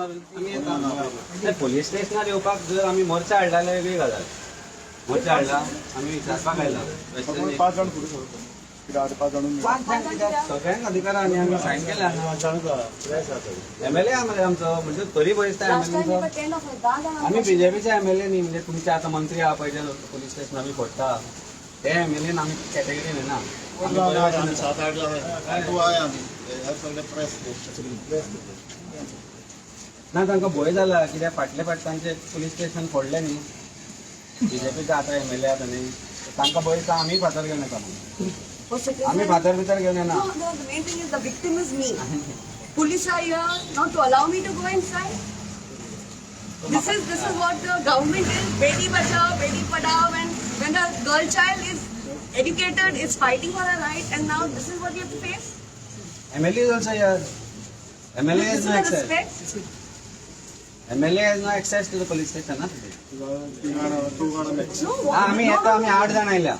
आम्ही येता पोलीस स्टेशनार येवपाक जर आमी मोर्चा हाडला जाल्यार वेगळी गजाल. मोर्चा हाडला आमी विचारपाक आयला सगळ्यांक अधिकार आनी आमी सायन केल्या MLA आमचो म्हणजे तरी बसता आमी BJPचे MLA न्ही म्हणजे तुमचे आता मंत्री आहा पळय जे पोलीस स्टेशन आमी फोडटा ते MLA आमी कॅटेगरीन येना ना तांकां भंय जाला कित्याक फाटले फाट तांचे पुलीस स्टेशन फोडले न्ही BJPचे आता MLA आता न्ही तांकां भंय दिसता आमी फातर घेवन येता आम्ही फातर भितर घेवन येना. Police are here not to allow me to go inside. This is what the government is. Beti bachao, beti padhao. When the girl child is educated, is fighting for her right, and now this is what you have to face. MLA is also here. MLA has no access. MLA has no access to the police station, na? आम्ही येता आम्ही 8 जाण आयल्या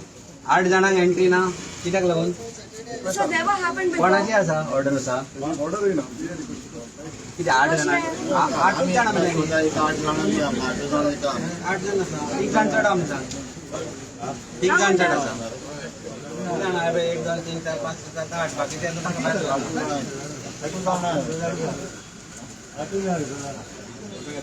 8 जाणांक entry ना कित्याक लागून So never happened before. कोणाची आसा ऑर्डर आसा कित्याक 8 जाणां 8 जाणां मेळ्ळे 8 जाण आसा एक जाण चड आमचा एक जाण चड आसा जाण 1 2 3 4 5 6 7 8 बाकीचे आसा ताका भायर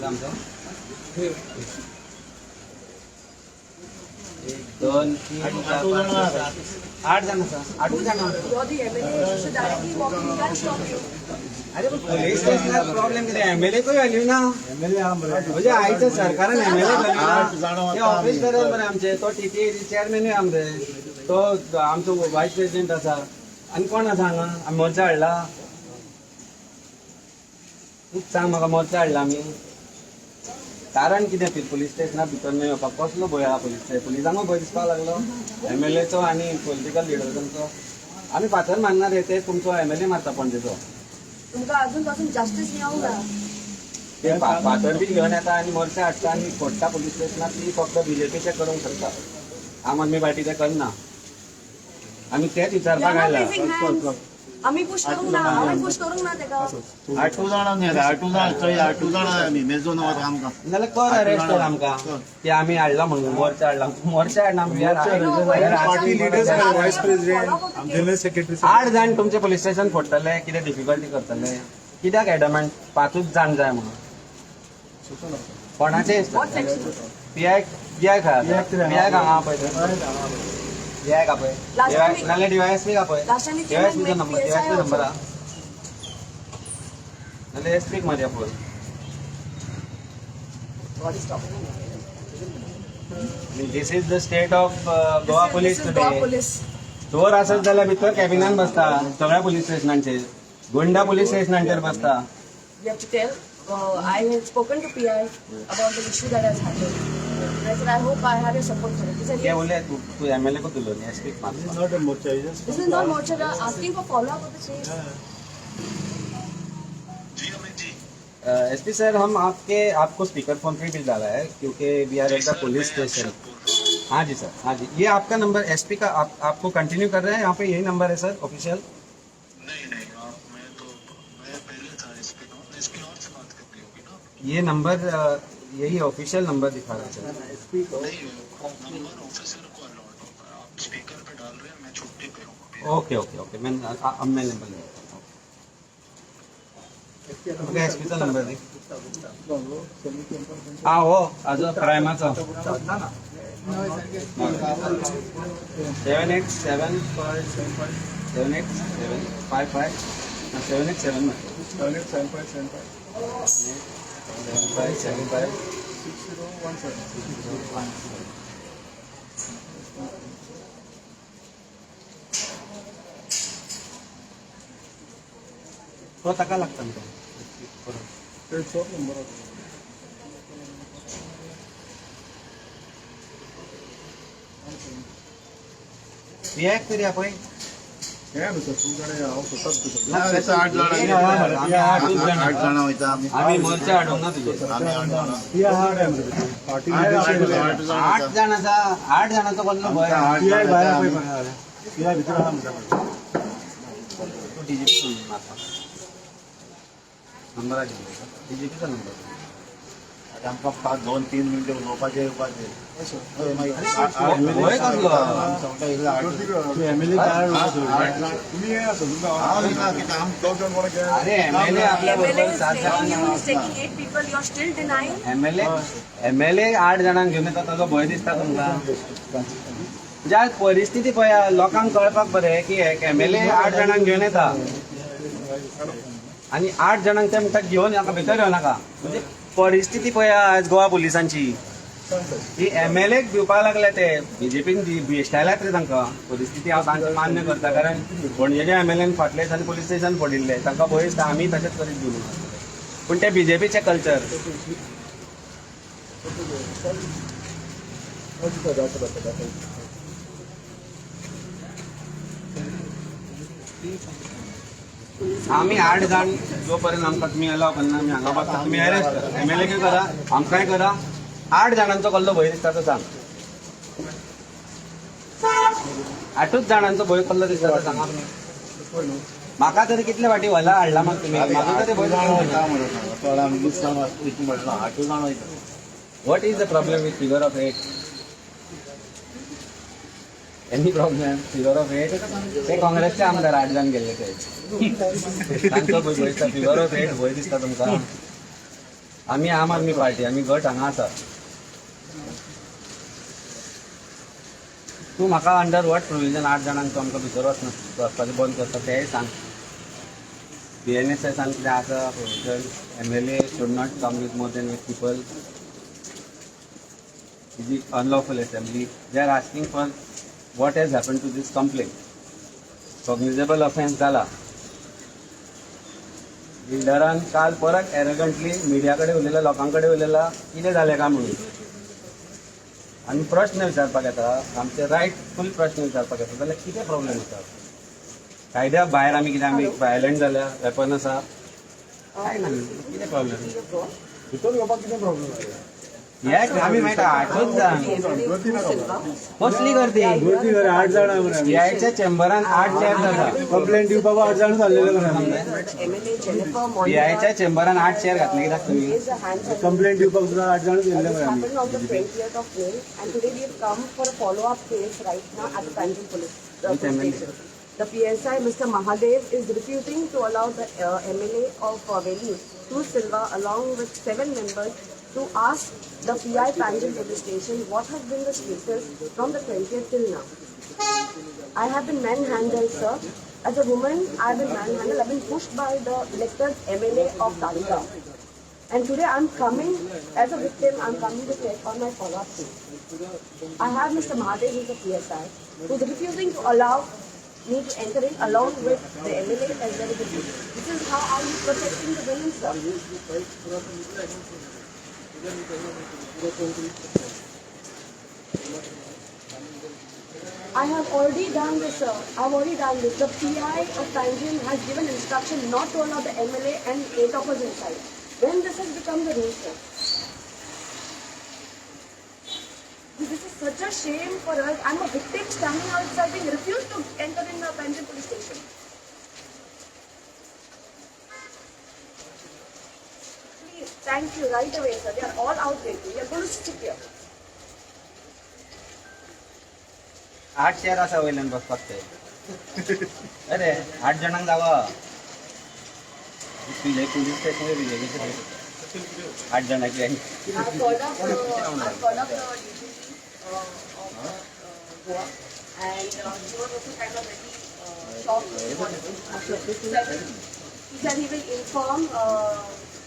आमचो 1 2 3 4 5 8 जण आसा 8 जण You're the MLA. You should directly walk in. We can't stop you. अरे पोलीस स्टेशनार प्रॉब्लेम कितें MLA कोय व्हॅल्यू ना म्हणजे आयच्या सरकारान MLA घालूना ते ऑफिस बेरर मरे आमचे तो TT चेअरमॅनूय आमचे तो आमचो वायस प्रेसिडेंट आसा आनी कोण आसा हांगा आमी मोर्चा हाडला तूच सांग म्हाका मोर्चा हाडला आमी कारण कितें पुलीस स्टेशना भितर न्हय येवपाक कसलो भंय आहा पुलिसांकूय भंय दिसपाक लागलो MLAचो आनी पॉलिटिकल लिडर्सांचो आमी फातर मारणार ते तुमचो MLA मारता पणजेचो तुमकां अजून जस्टिस मेळूंक जाय ते फातर बी घेवन येता आनी मोर्चा हाडटा आनी फोडटा पुलीस स्टेशनार ती फक्त BJPचे करूंक शकता आम आदमी पार्टीचे करना आमी तेच विचारपाक आयला आम्ही पुश करूंक ना आमी पुश करूंक ना तेका 8 जाणां न्ही 8 जाण चोय 8 जाणां आमी मेजून वता आमकां नाल्यार कर अरेस्ट कर आमकां की आमी हाडला म्हणून मोर्चा हाडला पार्टी लिडर्स वायस प्रेसिडेंट जनरल सेक्रेटरी 8 जाण तुमचे पुलीस स्टेशन फोडटले कितें डिफिकल्टी करतले कित्याक एडमेंट 5 जाण जाय म्हणून कोणाचे PI हांगा पळय PI का पळय नाल्यार DYSP का पळय DYSPचो नंबर आहा नाल्यार SP मध्ये पळय This is the state of Goa police today. चोर आसत जाल्यार भितर कॅबिनान बसता सगळ्या पुलीस स्टेशनांचेर गोंडा पुलीस स्टेशनांचेर बसता You have to tell. I have spoken to PI about the issue that has happened. I said, I hope I have your support for it. He said, ते yes. बोलले तू MLA को तुलो नहीं SP मारता not a Morcha This is not Morcha. They are asking for follow-up of the case. SP sir हम आपको speaker phone पे भी डाला है क्योंकि we are at the police station हाँ जी सर हाँ जी ये आपका नंबर SP का आपको कंटिन्यू कर रहे हैं यहाँ पे यही नंबर है सर ऑफिशियल नहीं मैं पहले था SP और से बात करनी होगी ना ये नंबर यही ऑफिशियल नंबर दिखा रहा है सर नहीं नंबर ऑफिसर को अलॉट होता है आप स्पीकर पे डाल रहे हैं मैं छुट्टी पे हूँ ओके मैं नंबर ले SP चा नंबर दे हाँ हो आज प्रायमाचा 7875 तो ताका लागता न्ही PI तरी आपण आम्ही मोर्चा हाडूंक ना तुझे 8 जाणांचा कोणलो भंय नंबर बीजेपीचा नंबर आता आमकां 2-3 मिनिटं उलोवपाचें येवपाचें होय कसलो अरे एमएलए आपल्या MLA बरोबर is 7 taking जणांक you, is taking 8 people, you are still denying? MLA 8 जणांक घेऊन येता ताजो भंय दिसता तुमकां ज्या परिस्थिती पळया लोकांक कळपाक बरें की एक एमएलए 8 जणांक घेऊन येता आणि 8 जणांक ते म्हणटा घेवन नाका भितर येवं नाका म्हणजे परिस्थिती पळया आज गोवा पुलिसांची ही एमएलए दिवपाक लागले ते बीजेपीन भेश्टायल्यात रे तांकां परिस्थिती हांव तांकां मान्य करता कारण पणजेच्या एमएलएन फाटल्या दिसांनी पुलीस स्टेशन फोडिल्ले तांकां भंय दिसता आमी तशेंच करीत दिवं पूण ते बीजेपीचे कल्चर आम्ही 8 जण जोपर्यंत आमकां तुम्ही अलाव करना आमी हांगा बसता तुम्ही अरेस्ट करा एमएलए कितें करा आमकांय करा 8 जणांचो कसलो भंय दिसता तो सांग 8च जणांचो भंय कसलो दिसता तो सांगा तुमी म्हाका तरी कितले फाटी व्हला हाडला म्हाका तुम्ही म्हाजो तरी भंय what is the problem with figure of 8 any problem figure of 8 ते काँग्रेसचे आमदार 8 जण गेले ते तांचो भंय दिसता फिगर ऑफ 8 भंय दिसता तुमकां आमी आम आदमी पार्टी आमी गट हांगा आसा तूं म्हाका अंडर वॉट प्रोविजन 8 जणांचो आमकां भितर वचपाचें बंद करता तेंय सांग BNSS कितें आसा provision MLA should not come with more than 8 people is unlawful assembly they are asking for what has happened to this complaint cognizable offense झाला बिल्डरान काल परत एरोगंटली मिडियाकडे उलयला लोकांकडे उलयला कितें जालें काय म्हणून आनी प्रश्न विचारपाक येता आमचे रायटफुल प्रश्न विचारपाक येता जाल्यार कितें प्रॉब्लेम आसा कायद्या भायर आमी कितें आमी वायलंट जाल्या वेपन आसा काय ना कितें प्रॉब्लेम भितर येवपाक कितें प्रॉब्लेम एक आमी मेळटा 8च जाण कसली गर्दी 8 जाण यायच्या चेंबरान 8 चेअर जाता कंप्लेंट दिवपाक 8 जाण जाल्लेले यायच्या चेंबरान 8 चेअर घातले कित्याक तुमी कंप्लेंट दिवपाक सुद्दां 8 जाण गेल्ले मरे आमी On the 20th of May, and today we have come for a follow-up case right now at the Panjim police station. The PSI, Mr. Mahadev, is refusing to allow the MLA of Veli, Tu Silva, along with 7 members, to ask the PI Panjim police station what has been the status from the 20th till now. I have been manhandled, sir. As a woman, I have been manhandled. I have been pushed by the elected MLA of Dalga. And today I'm coming as a victim, I'm coming to check on my follow-up case. I have Mr. Mahadev, who is a PSI, who is refusing to allow me to enter in along with the MLA as well as the police. This is how are you protecting the women, sir? I have already done this, sir. I have already done this. The PI of Panjim has given instruction not to allow the MLA and 8 of us inside. When this has become the rule, sir? This is such a shame for us. I'm a victim standing outside being refused to enter in the Panjim police station. Please, thank you right away, sir. They are all out waiting. We are going to stick here. 8 chair आसा वयल्यान बसपाक ते अरे 8 जणांक जावा police station बीजेपीचे 8 जणांची I've called up the DGP of Goa, and he was also kind of very shocked. He said he will inform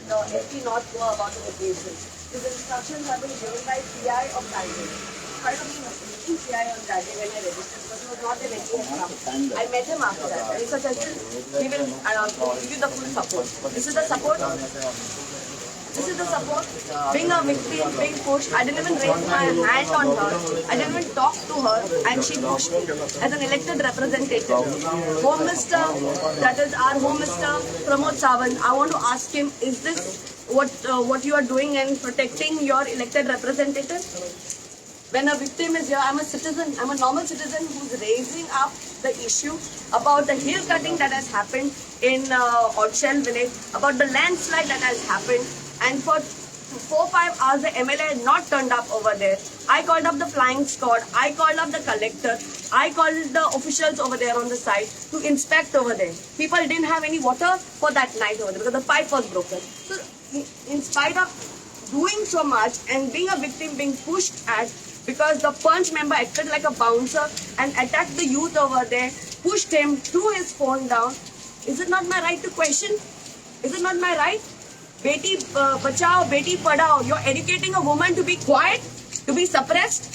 the SP North Goa about the cases. His instructions have been given by PI of Panjim. Part of me was meeting PI on that day when I registered, but he was not there when he had come. I met him after that, and he suggested he will give you the full support. This is the support. This is the support. Being a victim, being pushed, I didn't even raise my hand on her. I didn't even talk to her, and she pushed me as an elected representative. Home Minister, that is our Home Minister, Pramod Sawant. I want to ask him: is this what you are doing and protecting your elected representative? when a victim is here, I'm a citizen, I'm a normal citizen who's raising up the issue about the hill cutting that has happened in Odshell village, about the landslide that has happened, and for 4-5 hours the MLA had not turned up over there. I called up the flying squad, I called up the collector, I called the officials over there on the site to inspect over there. People didn't have any water for that night over there because the pipe was broken. So in spite of doing so much and being a victim being pushed at, because the punch member acted like a bouncer and attacked the youth over there, pushed him, threw his phone down. Is it not my right to question? Is it not my right? Beti bachao, beti padhao. You're educating a woman to be quiet, to be suppressed.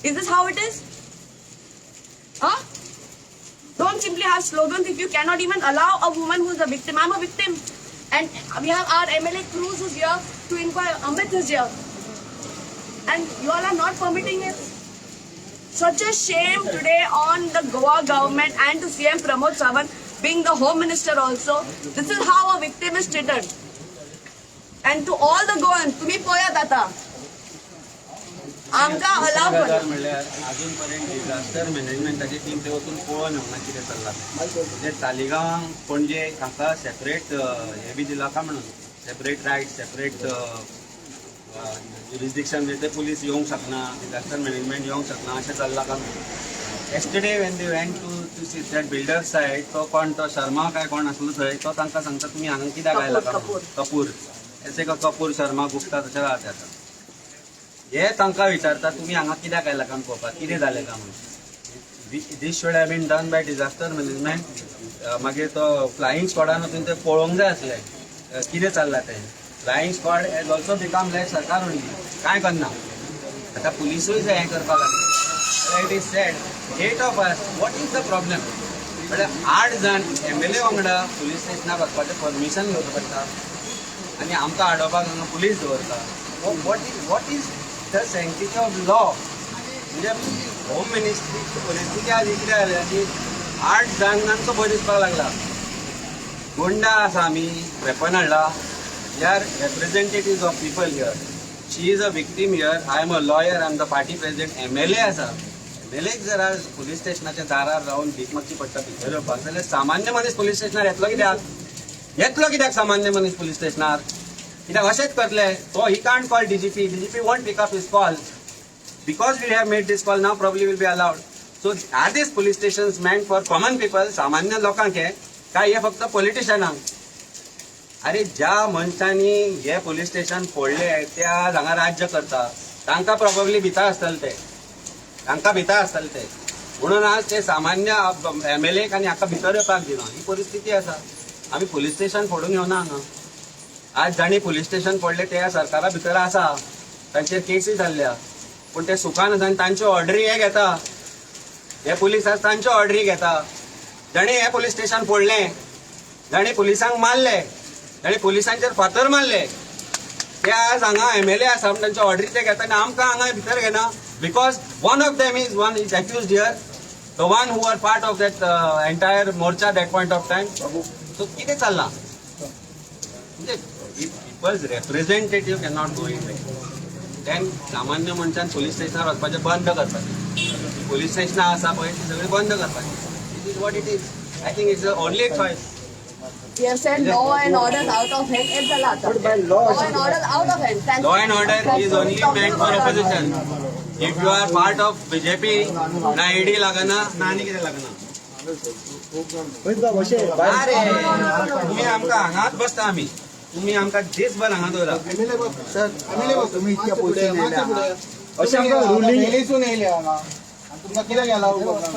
Is this how it is? Huh? Don't simply have slogans if you cannot even allow a woman who's a victim. I'm a victim. And we have our MLA Cruz who's here to inquire. Amit is here. And you all are not permitting it. Such a shame today on the Goa government and to CM Pramod Sawant being the Home Minister also. This is how a victim is treated. And to all the Goans, तुम्ही पळयात आता आमका allow कर. म्हणल्यार अजूनपर्यंत disaster मॅनेजमेंटाची team ते वचून पळोवन येवना कितें चल्लां म्हणजे तालिगांव पणजे हांका सेपरेट हे बी दिला काय म्हणून सेपरेट रायट सेपरेट ज्युरिस्डिक्शन म्हणजे पुलीस येवंक शकना डिझास्टर मॅनेजमेंट येवंक शकना अशें चल्लां काय म्हणून. Yesterday when they went to see that builder side तो कोण तो शर्मा काय कोण आसलो थंय तो तांकां सांगता तुमी हांगा कित्याक आयला काय कपूर ऐसे का कपूर शर्मा गुप्ता तशें राहता हे तांकां विचारता तुमी हांगा कित्याक आयला काय पळोवपाक कितें जालें काय म्हणून. This should have been done by disaster management. मागीर तो फ्लायींग स्क्वॉडान वचून ते पळोवंक जाय आसलें कितें चल्लां तें. Flying squad has also become like सरकार उरली कांय करना. आतां पुलिसूय जाय हें करपाक लागले. It is sed 8 of us what is the problem. म्हळ्यार 8 जाण MLA वांगडा पुलीस स्टेशनाक वचपाचें परमिशन घेवचें पडटा आनी आमकां आडोवपाक हांगा पुलीस दवरता. What is the sanctity of law. म्हणजे होम मिनिस्ट्रीची परिस्थिती आज कितें जाल्या की 8 जाणांचो भंय दिसपाक लागला. गुंडा आसा आमी वेपन हाडला. We are representatives of people here. She is a victim here. I am a lawyer. I am the party president. MLA आसा. MLA जर आज पुलीस स्टेशनाच्या दारार रावन भीक मागची पडटा भितर येवपाक जाल्यार सामान्य मनीस पुलीस स्टेशनार येतलो कित्याक. येतलो कित्याक सामान्य मनीस पुलीस स्टेशनार. कित्याक अशेंच करतले. तो he can't call DGP won't pick up his call. Because we have made this call now probably will be allowed. So are these police stations meant for common people? सामान्य लोकांक हे काय हे फक्त पॉलिटिशियनांक. अरे ज्या मनशांनी हे पुलीस स्टेशन फोडले त्या हांगा राज्य करता तांकां प्रोबेबली भिता आसतले ते. तांकां भिता आसतले ते म्हणून आज ते सामान्य MLA आनी हाका भितर येवपाक दिना. ही परिस्थिती आसा. आमी पुलीस स्टेशन फोडूंक येवना हांगा. आज जाणी पुलीस स्टेशन फोडले ते सरकारा भितर आसा तांचेर केसी जाल्ल्या पूण ते सुखान आसा आनी तांच्यो ऑर्डरी हे घेता. हे पुलीस आसा तांच्यो ऑर्डरी घेता. जाणी हे पुलीस स्टेशन फोडलें जाणी पुलिसांक मारले जाणी पुलिसांचेर फातर मारले ते आज हांगा MLA आसा म्हण तांच्यो ऑर्डरी ते घेता आनी आमकां हांगा भितर घेना. Because one of them is accused here the one who are part of that entire मोर्चा that point of time. So कितें चल्लां म्हणजे people's representative can not go in then सामान्य मनशान पुलीस स्टेशनार वचपाचें बंद करपाचें. पुलीस स्टेशनां आसा पळय ती सगळीं बंद करपाचीं. It is what it is. I think it's only choice. We have said law and order out of hand. It's a lot. Law and order out of hand. Law and order is only meant for opposition. If you are part of BJP, ना ED लागना ना आनी कितें लागना. अरे तुम्ही आमकां हांगाच बसता आमी. तुम्ही आमकां दिसभर हांगा दवरा. तुम्ही इतक्या पोस्टान येयल्या अशें आमकां रुलींग एलेसून येयल्या हांगा तुमकां कित्याक येयला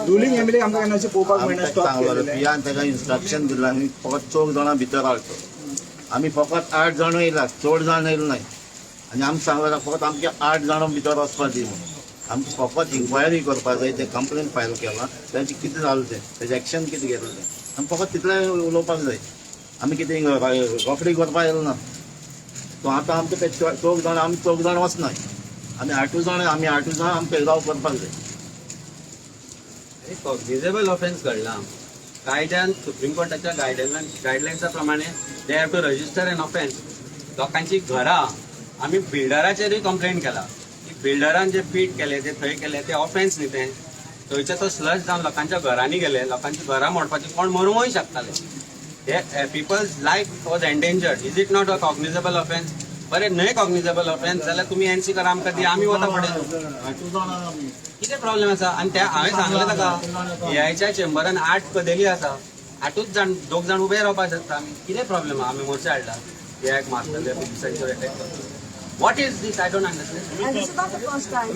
रुलींग MLA आमकां केन्ना अशें पळोवपाक मेळना. सांगलो पियान ताका इन्स्ट्रक्शन दिलां आमी फकत 4 जाणां भितर हाडटो. आमी फकत 8 जाण येयला चड जाण येयले नाय आनी आमकां सांगला फकत आमचे 8 जाणां भितर वचपाक दी म्हणून. आमकां फकत इन्क्वायरी करपाक जाय. ते कंप्लेन फायल केला तांचें कितें जालें तें एक्शन कितें घेतलें तें आमी फकत तितलें उलोवपाक जाय. आमी कितें रोखडी करपाक येयलो ना. सो आतां आमचे ते 4 जाण आमी 4 जाण वचनाय आमी 8 जाण आमी पेलगांव करपाक जाय. कॉग्निजेबल ऑफेन्स घडला. कायद्यान सुप्रीम कोर्टाच्या गायडलायन्सा प्रमाणे they have to register an offence. लोकांची घरां आमी बिल्डराचेरूय कंप्लेंट केला. बिल्डरान जे पीट केले ते थंय केले ते ऑफेन्स न्ही ते थंयचे तो स्लश जावन लोकांच्या घरांनी गेले लोकांची घरां मोडपाची कोण मरूंकय शकताले हे people's life was endangered is it not a cognizable offence बरें न्हय कॉग्निजेबल ऑफेन्स जाल्यार तुमी एनसी करा आमकां दी आमी वता फुडें कितें प्रॉब्लेम आसा आनी त्या हांवें सांगलें ताका एआयच्या चेंबरान 8 कदेली आसा 8च जाण 2 जाण उबे रावपाक शकता आमी कितें प्रॉब्लेम आहा आमी मोर्चा हाडला एआयक मारतले पुलिसांचेर अटॅक करतले What is this? I don't understand. And this is not the first time.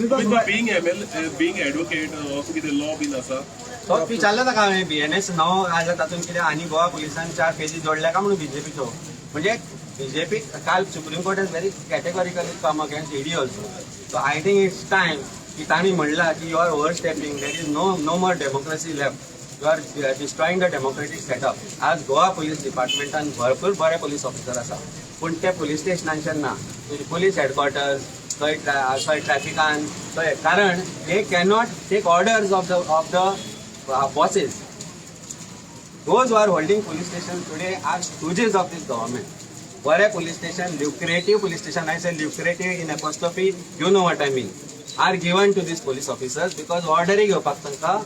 being advocate also कितें law बीन आसा तो विचारलं ताका हांवें BNS नवो आयला तातूंत कितें आनी गोवा पुलिसान 4 पेजी जोडल्या का म्हणून बीजेपीचो म्हणजे बीजेपी काल supreme court has very categorically come against ED also so I think it's time की तांणी म्हणला की you are overstepping there is no more democracy left you are destroying the democratic setup आज Goa police डिपार्टमेंटान भरपूर बरे police officer आसा पूण ते पुलीस स्टेशनांचेर ना पुलीस हेडक्वॉर्टर्स थंय ट्रॅफिकान थंय कारण they cannot take orders of the bosses those are holding police station today are stooges of this government बरे police station lucrative police station I say lucrative in apostrophe you know what I mean are given to these police officers because ऑर्डरी घेवपाक तांकां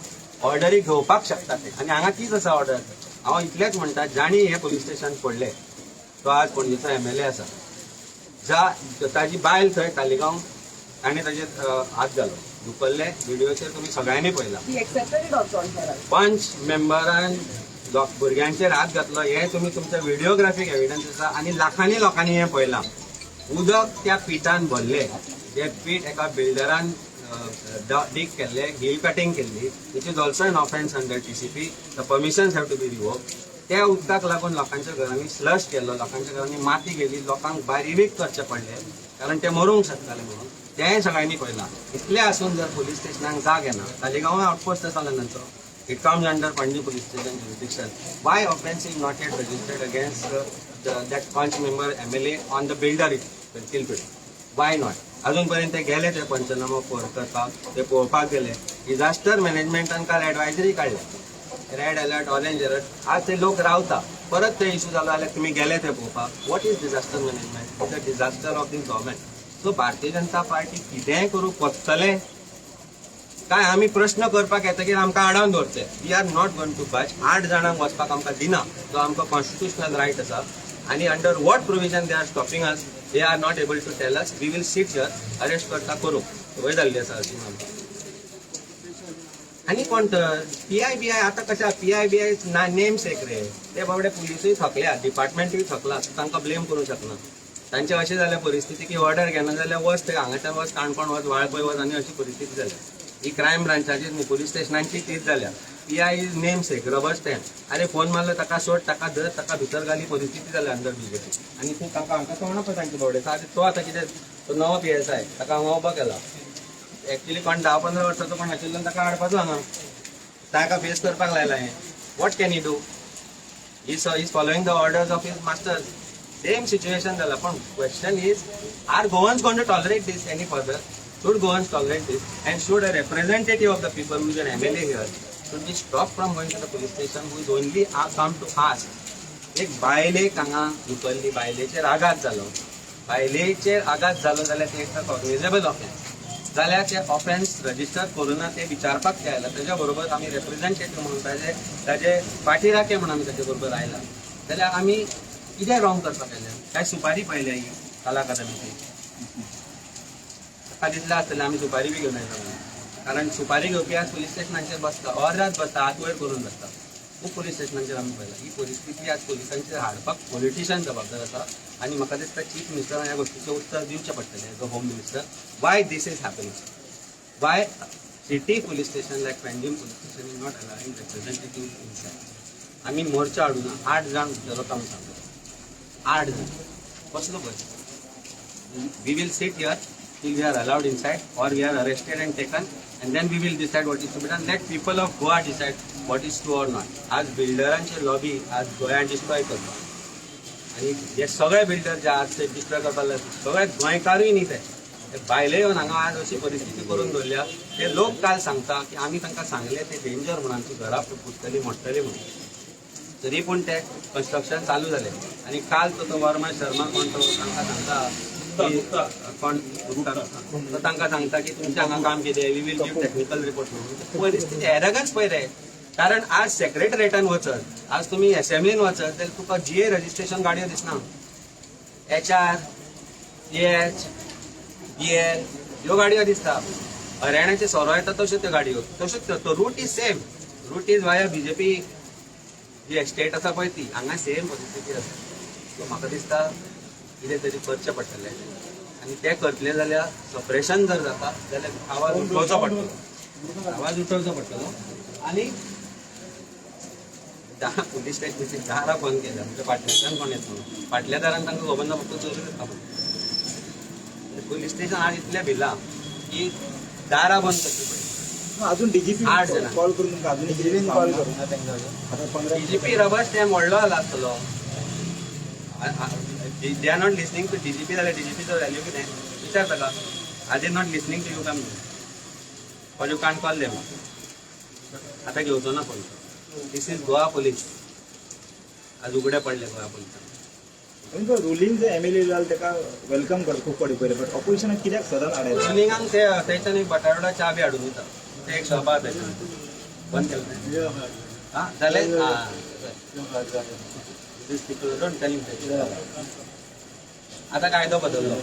ऑर्डरी घेवपाक शकता ते आनी हांगा तीच आसा ऑर्डर हांव इतलेंच म्हणटा जाणी हे पुलीस स्टेशन फोडलें तो आज पणजेचो MLA आसा ताजी बायल थंय तालिगांव ताणें ताजेर हात घालो दुखल्ले व्हिडिओचेर तुमी सगळ्यांनी पळयला He accepted it also on her. पंच मेंबरान भुरग्यांचेर हात घातलो हे तुमी तुमच्या व्हिडिओग्राफीक एविडन्स आसा आनी लाखांनी लोकांनी हें पळयलां उदक त्या पिठान भरले जे पीठ एका बिल्डरान डीग केल्ले हिल कटिंग केल्ली which is also an offence under TCP the permissions have to be revoked त्या उदकाक लागून लोकांच्या घरांनी स्लश केल्लो लोकांच्या घरांनी माती गेली लोकांक बारीक करचे पडले कारण ते मरूंक शकताले म्हणून तेंय सगळ्यांनी पळयलां इतलें आसून जर पुलीस स्टेशनाक जाग येना तालिगांव आउटपोस्ट आसा लंडनचो it comes under Panaji police station jurisdiction why offence is not yet registered against that panch member MLA on the builder it किलपीट वाय नॉट अजून पर्यंत ते गेले ते पंचनामो करपाक ते पळोवपाक गेले डिझास्टर मॅनेजमेंटान काल एडवायजरी काडल्या रेड अलर्ट ऑरेंज अलर्ट आज ते लोक रावता परत ते इश्यू जालो जाल्यार तुमी गेले ते पळोवपाक what is disaster management is the disaster of this government so Bharatiya Janata party कितेंय करूं कोत्तले काय आमी प्रश्न करपाक येतकीर आमकां आडावन दवरते we are not going to budge 8 जाणांक वचपाक आमकां दिना तो आमकां कॉन्स्टिट्युशनल रायट आसा आनी under what provision they are stopping us they are not able to tell us we will sit here arrest करता करूं वय जाल्ली आसा अशी आमकां आनी कोण PIBI आता कशा PIBI नेम्स एक रे ते बाबडे पुलिसूय थकल्या डिपार्टमेंटूय थकला तांकां ब्लेम करूं शकना तांचे अशें जाल्या परिस्थिती की ऑर्डर घेना जाल्यार वच ते हांगाच्यान वच काणकोण वच वाळपय वच आनी अशी परिस्थिती जाल्या ही क्रायम ब्रांचाची न्ही पुलीस स्टेशनांची तीच जाल्या PI इज नेम्स एक रबर स्टॅम्प अरे फोन मारलो ताका सोड ताका धर ताका भितर घाली परिस्थिती जाल्या अंडर BJP आनी तूं तांकां हांकां कळना पळय तांचे बाबडे तो आतां कितें तो नवो PSI ताका हांगा उबो केला एक्चुअली कोण 10-15 वर्साचो कोण आशिल्लो ताका हाडपाचो हांगा ताका फेस करपाक लायला हें what can you do is following the orders of his masters same situation जाला पण question is are Goans going to tolerate this any further should governs tolerate this and should a representative of the people who is an MLA here should be stopped from going to the police station who is only come to ask एक बायलेक हांगा दुखल्ली बायलेचेर आघात जालो बायलेचेर आघात जालो जाल्यार ते एक कॉग्निजेबल ऑफेन्स जाल्यार ते ऑफेन्स रजिस्टर करून ते विचारपाक आयला तेज्या बरोबर आमी रिप्रेझेंटेटिव्ह म्हणून ताजे पाठीराखे म्हणून आमी ताचे बरोबर आयला जाल्यार आमी कितें रॉंग करपाक आयल्या काय सुपारी पाहिल्या ही कला अकादमीची दिसला आसतलें आमी सुपारी बी घेवन येता कारण सुपारी घेवपी आज पुलीस स्टेशनांचेर बसता अर्रात बसता हात वयर करून बसता खूब पुलीस स्टेशनांचेर आमी पळयला ही परिस्थिती आज पुलिसांचेर हाडपाक पॉलिटिशियन जबाबदार आसा आनी म्हाका दिसता चीफ मिनिस्टरान ह्या गोष्टीचें उत्तर दिवचें पडटलें as a home minister why this is happening why city police station like पेंडीम police station is not allowing representative inside आमी मोर्चा हाडून 8 जाण भितर वता म्हणून सांगता 8 जाण कसलो पळय we will sit here till we are allowed inside or we are arrested and taken and then we will decide what is to be done. Let people of Goa decide what is true or not. आज बिल्डरांचे lobby आज गोंयांत destroy करता आनी हे सगळे builder जे आज ते डिस्ट्रॉय करपाक लागले सगळे गोंयकारूय न्ही ते भायले येवन हांगा आज अशी परिस्थिती करून दवरल्या ते लोक काल सांगता की आमी तांकां सांगले ते डेंजर म्हणून आमची घरां फुटतली मोडटली म्हणून तरी पूण ते कन्स्ट्रक्शन चालू जालें आनी काल तो वर्मा शर्मा कोण तो तांकां सांगता कोण तो तांकां सांगता की तुमचें हांगा काम कितें we will give technical report म्हणून परिस्थिती एरगन्स पळय रे. कारण आज सेक्रेटरेटान वचत आज तुमी एसएमलीन वचत जाल्यार तुका जीए रजिस्ट्रेशन गाडयो दिसना. HR, EH, BL ह्यो गाडयो दिसता. हरियाणाचे सोरो येता तश्यो त्यो गाडयो तश्योच तो route is same. Route is via BJP जी एस्टेट आसा पळय ती हांगा सेम परिस्थिती आसा. सो म्हाका दिसता कितें तरी करचें पडटलें आनी तें करतलें जाल्यार सप्रेशन जर जाता जाल्यार आवाज उठोवचो पडटलो आनी पुलीस स्टेशनाची दारां बंद केल्या म्हणजे फाटल्याच्यान कोण येता फाटल्या दारान तांकां खबर ना फक्त चोरी जाता. पुलीस स्टेशन आज इतलें भिलां की दारां बंद करची पडली. अजून डीजीपी 8 जाणां कॉल करून तुमकां अजून डीजीपीन कॉल करून आता 15 DGP रबर स्टॅम्प व्हडलो जाला आसतलो. They are not listening to DGP जाल्यार DGPचो व्हॅल्यू कितें विचार ताका. Are not listening to you can or you can't call them. आतां घेवचो ना फोन. This is Goa police. आज उगडे पडले गोवा पुलिसांक. रुलींग जे MLA जाल तेका वेलकम करता खूप पडे पयले बट ऑपोजिशनाक कित्याक सदन हाडले. रुलिंगांक ते थंयच्यान एक बटाटा च्या बी हाडून दिता. ते एक सभा थंयच्यान बंद केलें. हां जालें. आतां कायदो बदललो.